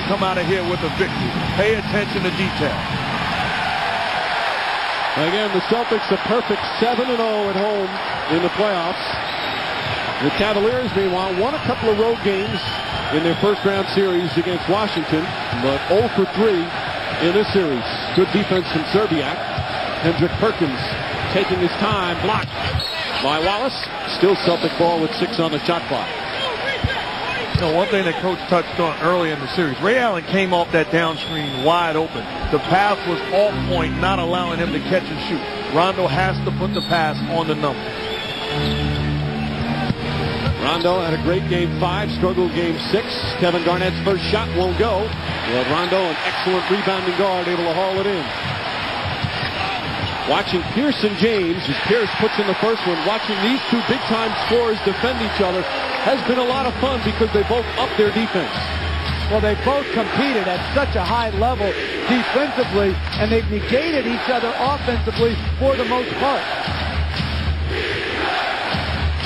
come out of here with a victory. Pay attention to detail. Again, the Celtics a perfect 7-0 at home in the playoffs. The Cavaliers, meanwhile, won a couple of road games in their first-round series against Washington, but 0 for 3 in this series. Good defense from Serbiak. Hendrick Perkins taking his time, blocked by Wallace. Still Celtic ball with 6 on the shot clock. You know, one thing that Coach touched on early in the series, Ray Allen came off that down screen wide open. The pass was off point, not allowing him to catch and shoot. Rondo has to put the pass on the number. Rondo had a great game 5, struggled game 6. Kevin Garnett's first shot won't go. But Rondo, an excellent rebounding guard, able to haul it in. Watching Pierce and James, as Pierce puts in the first one, watching these two big-time scorers defend each other has been a lot of fun because they both up their defense. Well, they both competed at such a high level defensively, and they've negated each other offensively for the most part.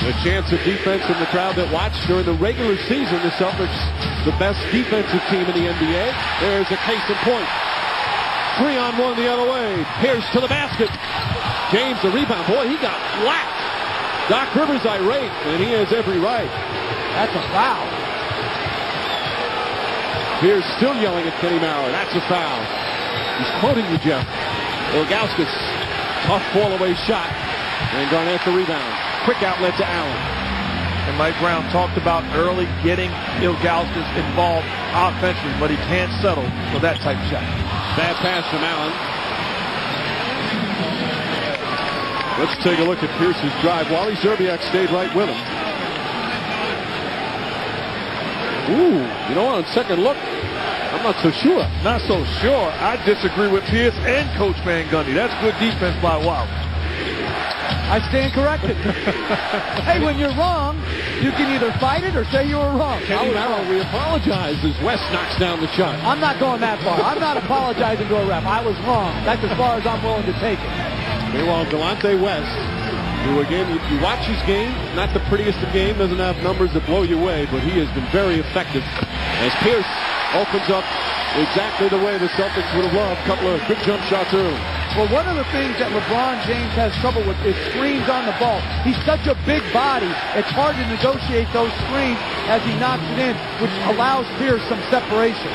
A chance of defense from the crowd that watched during the regular season. The Celtics, the best defensive team in the NBA. There's a case in point. 3-on-1 the other way. Pierce to the basket. James the rebound. Boy, he got whacked. Doc Rivers irate, and he has every right. That's a foul. Pierce still yelling at Kenny Maurer. That's a foul. He's quoting you, Jeff. Ilgauskas, tough fall-away shot. And Garnett the rebound. Quick outlet to Allen. And Mike Brown talked about early getting Ilgauskas involved offensively, but he can't settle for that type of shot. Bad pass from Allen. Let's take a look at Pierce's drive. Wally Serbiak stayed right with him. Ooh, you know, on second look, I'm not so sure. Not so sure. I disagree with Pierce and Coach Van Gundy. That's good defense by Wally. I stand corrected. Hey, when you're wrong, you can either fight it or say you were wrong. Kenny Maurer, we apologize as West knocks down the shot. I'm not going that far. I'm not apologizing to a ref. I was wrong. That's as far as I'm willing to take it. Meanwhile, Delonte West, who again, you watch his game, not the prettiest of game, doesn't have numbers that blow you away, but he has been very effective as Pierce opens up exactly the way the Celtics would have loved. A couple of good jump shots early. Well, one of the things that LeBron James has trouble with is screens on the ball. He's such a big body, it's hard to negotiate those screens as he knocks it in, which allows Pierce some separation.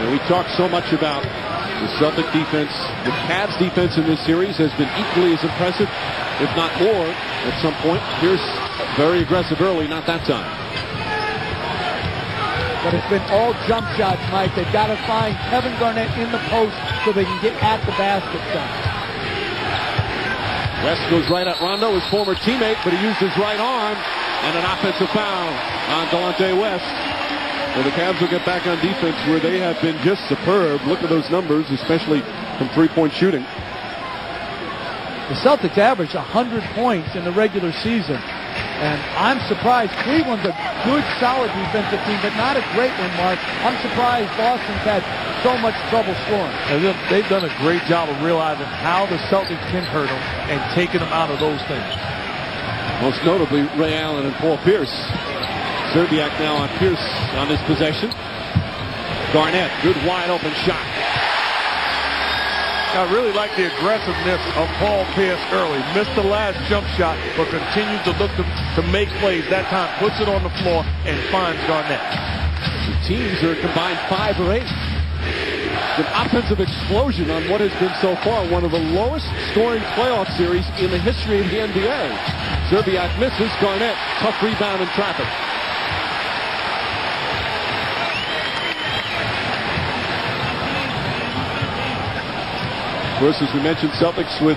And we talk so much about the Celtic defense. The Cavs defense in this series has been equally as impressive, if not more, at some point. Pierce very aggressive early, not that time. But it's been all jump shots, Mike. They've got to find Kevin Garnett in the post so they can get at the basket son. West goes right at Rondo, his former teammate, but he used his right arm, and an offensive foul on Delonte West. Well, the Cavs will get back on defense where they have been just superb. Look at those numbers, especially from three-point shooting. The Celtics averaged 100 points in the regular season. And I'm surprised. Cleveland's a good, solid defensive team, but not a great one, Mark. I'm surprised Boston's had so much trouble scoring. And they've done a great job of realizing how the Celtics can hurt them and taking them out of those things. Most notably, Ray Allen and Paul Pierce. Serbiak now on Pierce on this possession. Garnett, good wide open shot. I really like the aggressiveness of Paul Pierce early. Missed the last jump shot, but continues to look to make plays. That time puts it on the floor and finds Garnett. The teams are combined 5 or 8. An offensive explosion on what has been so far one of the lowest scoring playoff series in the history of the NBA. Serbiak misses. Garnett, tough rebound in traffic. Of course, as we mentioned, Celtics with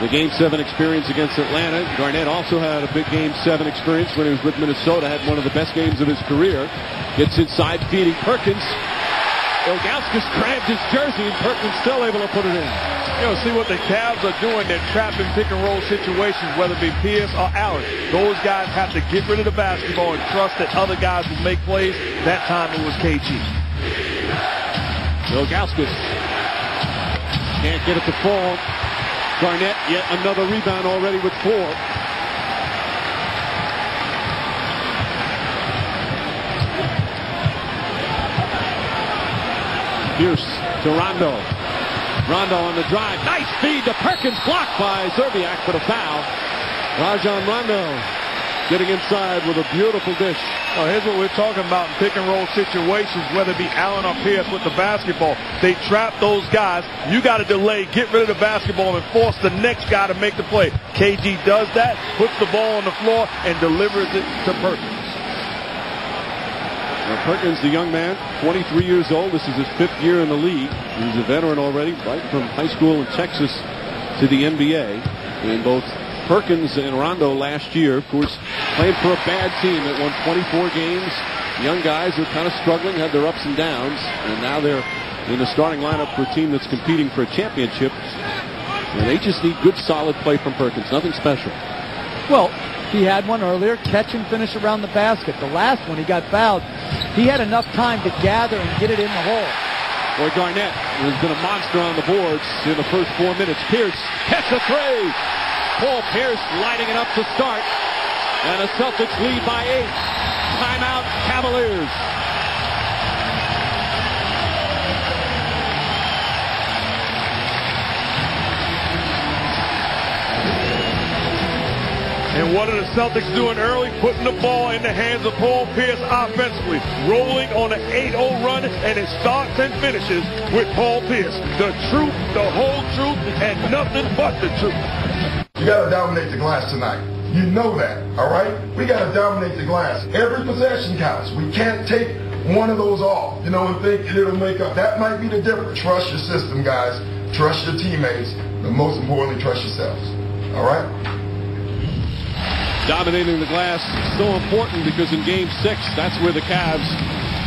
the Game 7 experience against Atlanta. Garnett also had a big Game 7 experience when he was with Minnesota, had one of the best games of his career. Gets inside, feeding Perkins. Ilgauskas grabbed his jersey, and Perkins still able to put it in. You know, see what the Cavs are doing. They're trapped in pick-and-roll situations, whether it be Pierce or Allen. Those guys have to get rid of the basketball and trust that other guys will make plays. That time it was KG. Ilgauskas can't get it to fall. Garnett, yet another rebound already with 4. Pierce to Rondo. Rondo on the drive. Nice feed to Perkins. Blocked by Zerbiak, but a foul. Rajon Rondo getting inside with a beautiful dish. Oh, here's what we're talking about in pick and roll situations, whether it be Allen or Pierce with the basketball. They trap those guys. You got to delay, get rid of the basketball, and force the next guy to make the play. KG does that, puts the ball on the floor, and delivers it to Perkins. Now Perkins, the young man, 23 years old. This is his 5th year in the league. He's a veteran already, right from high school in Texas to the NBA. And both Perkins and Rondo last year, of course, played for a bad team that won 24 games. Young guys who are kind of struggling, had their ups and downs, and now they're in the starting lineup for a team that's competing for a championship. And they just need good, solid play from Perkins. Nothing special. Well, he had one earlier, catch and finish around the basket. The last one, he got fouled. He had enough time to gather and get it in the hole. Boy, Garnett has been a monster on the boards in the first 4 minutes. Pierce hits a three. Paul Pierce lighting it up to start. And the Celtics lead by 8. Timeout, Cavaliers. And what are the Celtics doing early? Putting the ball in the hands of Paul Pierce offensively. Rolling on an 8-0 run, and it starts and finishes with Paul Pierce. The truth, the whole truth, and nothing but the truth. You got to dominate the glass tonight. You know that, all right? We got to dominate the glass. Every possession counts. We can't take one of those off, and think it'll make up. That might be the difference. Trust your system, guys. Trust your teammates. But most importantly, trust yourselves. All right? Dominating the glass so important because in Game 6, that's where the Cavs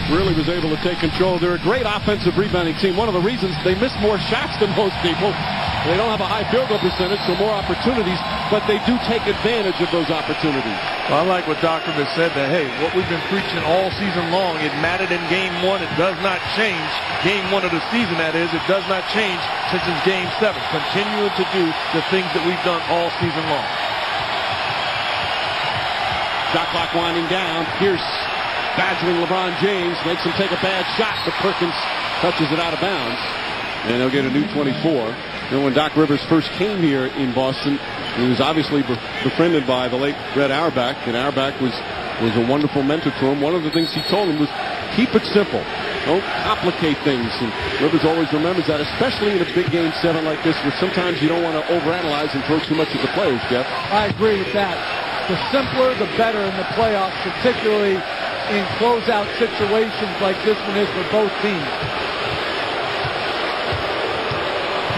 really was able to take control. They're a great offensive rebounding team. One of the reasons they miss more shots than most people. They don't have a high field goal percentage, so more opportunities, but they do take advantage of those opportunities. Well, I like what Dr. has said, that, hey, what we've been preaching all season long, it mattered in Game 1. It does not change. Game 1 of the season, that is. It does not change since it's Game 7. Continuing to do the things that we've done all season long. Shot clock winding down. Pierce badgering LeBron James. Makes him take a bad shot, but Perkins touches it out of bounds. And they'll get a new 24. You know, when Doc Rivers first came here in Boston, he was obviously befriended by the late Red Auerbach. And Auerbach was a wonderful mentor to him. One of the things he told him was, keep it simple. Don't complicate things. And Rivers always remembers that, especially in a big Game 7 like this, where sometimes you don't want to overanalyze and throw too much at the players, Jeff. I agree with that. The simpler, the better in the playoffs, particularly in closeout situations like this one is for both teams.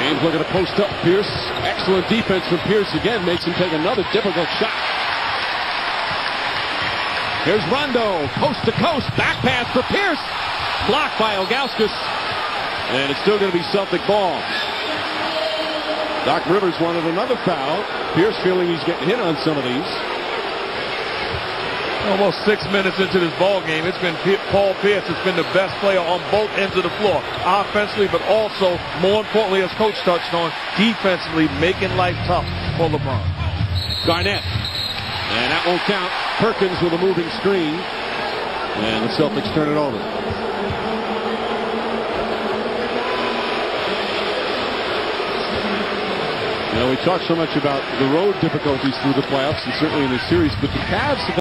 James looking to post up Pierce. Excellent defense from Pierce again. Makes him take another difficult shot. Here's Rondo. Coast to coast. Back pass for Pierce. Blocked by Ilgauskas. And it's still going to be Celtic ball. Doc Rivers wanted another foul. Pierce feeling he's getting hit on some of these. Almost 6 minutes into this ball game, it's been Paul Pierce that's been the best player on both ends of the floor, offensively, but also, more importantly, as Coach touched on, defensively, making life tough for LeBron. Garnett, and that won't count. Perkins with a moving screen, and the Celtics turn it over. You know, we talked so much about the road difficulties through the playoffs, and certainly in this series, but the Cavs have